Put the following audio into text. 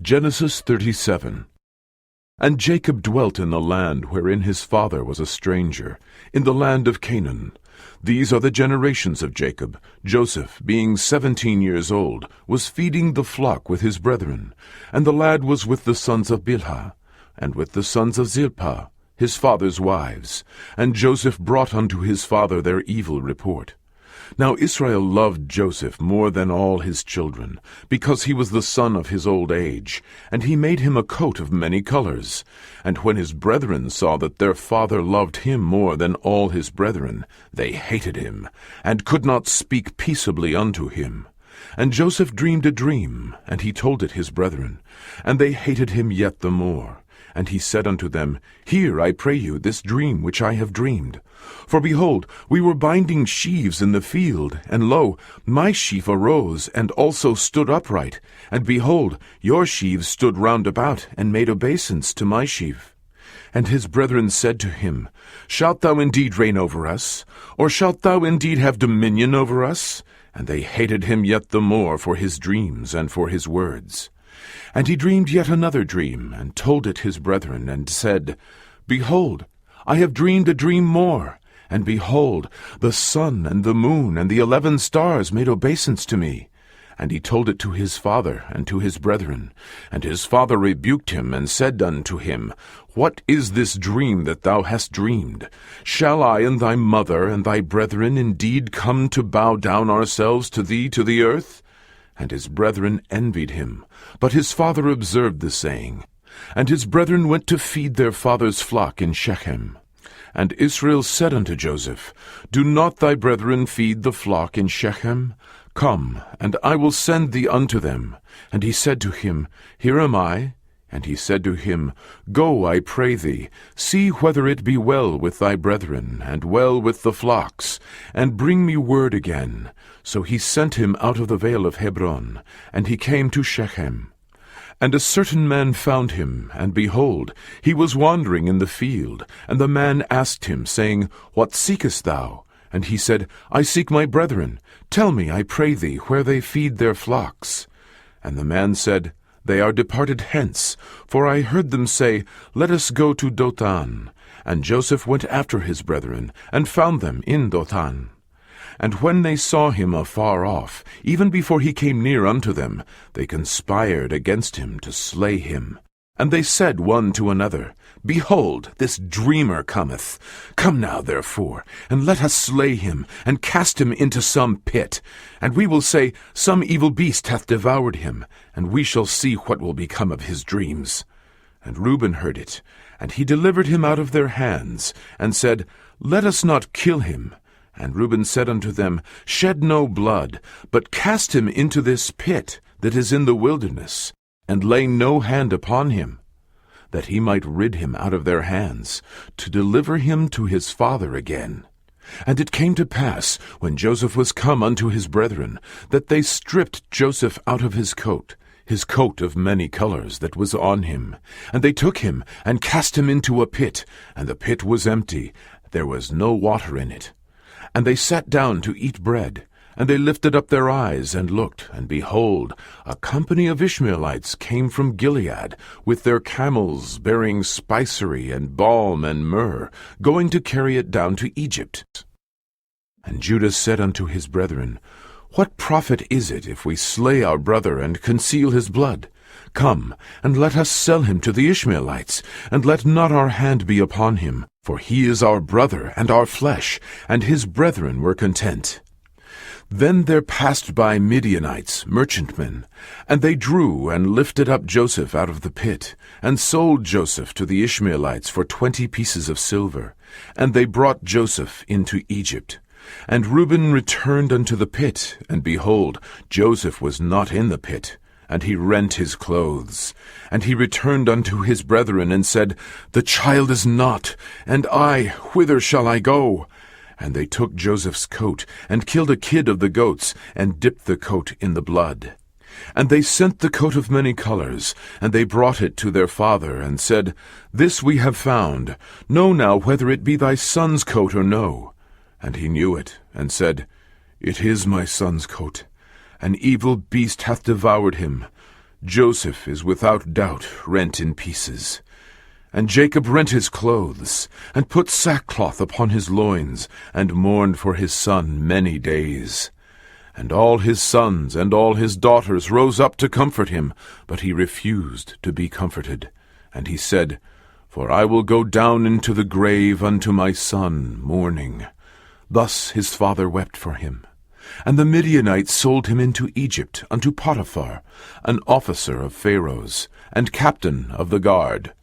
Genesis 37. And Jacob dwelt in the land wherein his father was a stranger, in the land of Canaan. These are the generations of Jacob. Joseph, being 17 years old, was feeding the flock with his brethren, and the lad was with the sons of Bilhah, and with the sons of Zilpah, his father's wives. And Joseph brought unto his father their evil report. Now Israel loved Joseph more than all his children, because he was the son of his old age, and he made him a coat of many colors. And when his brethren saw that their father loved him more than all his brethren, they hated him, and could not speak peaceably unto him. And Joseph dreamed a dream, and he told it his brethren, and they hated him yet the more. And he said unto them, Hear, I pray you, this dream which I have dreamed. For behold, we were binding sheaves in the field, and lo, my sheaf arose, and also stood upright. And behold, your sheaves stood round about, and made obeisance to my sheaf. And his brethren said to him, Shalt thou indeed reign over us? Or shalt thou indeed have dominion over us? And they hated him yet the more for his dreams and for his words. And he dreamed yet another dream, and told it his brethren, and said, Behold, I have dreamed a dream more, and behold, the sun and the moon and the 11 stars made obeisance to me. And he told it to his father and to his brethren. And his father rebuked him, and said unto him, What is this dream that thou hast dreamed? Shall I and thy mother and thy brethren indeed come to bow down ourselves to thee to the earth? And his brethren envied him, but his father observed the saying. And his brethren went to feed their father's flock in Shechem. And Israel said unto Joseph, Do not thy brethren feed the flock in Shechem? Come, and I will send thee unto them. And he said to him, Here am I. And he said to him, Go, I pray thee, see whether it be well with thy brethren, and well with the flocks, and bring me word again. So he sent him out of the vale of Hebron, and he came to Shechem. And a certain man found him, and behold, he was wandering in the field. And the man asked him, saying, What seekest thou? And he said, I seek my brethren. Tell me, I pray thee, where they feed their flocks. And the man said, They are departed hence, for I heard them say, Let us go to Dothan. And Joseph went after his brethren, and found them in Dothan. And when they saw him afar off, even before he came near unto them, they conspired against him to slay him. And they said one to another, Behold, this dreamer cometh. Come now, therefore, and let us slay him, and cast him into some pit. And we will say, Some evil beast hath devoured him, and we shall see what will become of his dreams. And Reuben heard it, and he delivered him out of their hands, and said, Let us not kill him. And Reuben said unto them, Shed no blood, but cast him into this pit that is in the wilderness, and lay no hand upon him, that he might rid him out of their hands, to deliver him to his father again. And it came to pass, when Joseph was come unto his brethren, that they stripped Joseph out of his coat of many colors that was on him. And they took him, and cast him into a pit, and the pit was empty, there was no water in it. And they sat down to eat bread, and they lifted up their eyes and looked, and behold, a company of Ishmaelites came from Gilead, with their camels bearing spicery and balm and myrrh, going to carry it down to Egypt. And Judah said unto his brethren, What profit is it if we slay our brother and conceal his blood? Come, and let us sell him to the Ishmaelites, and let not our hand be upon him, for he is our brother and our flesh. And his brethren were content. Then there passed by Midianites, merchantmen, and they drew and lifted up Joseph out of the pit, and sold Joseph to the Ishmaelites for 20 pieces of silver. And they brought Joseph into Egypt. And Reuben returned unto the pit, and behold, Joseph was not in the pit. And he rent his clothes. And he returned unto his brethren, and said, The child is not, and I, whither shall I go? And they took Joseph's coat, and killed a kid of the goats, and dipped the coat in the blood. And they sent the coat of many colors, and they brought it to their father, and said, This we have found. Know now whether it be thy son's coat or no. And he knew it, and said, It is my son's coat. An evil beast hath devoured him. Joseph is without doubt rent in pieces. And Jacob rent his clothes, and put sackcloth upon his loins, and mourned for his son many days. And all his sons and all his daughters rose up to comfort him, but he refused to be comforted. And he said, For I will go down into the grave unto my son, mourning. Thus his father wept for him. And the Midianites sold him into Egypt unto Potiphar, an officer of Pharaoh's, and captain of the guard.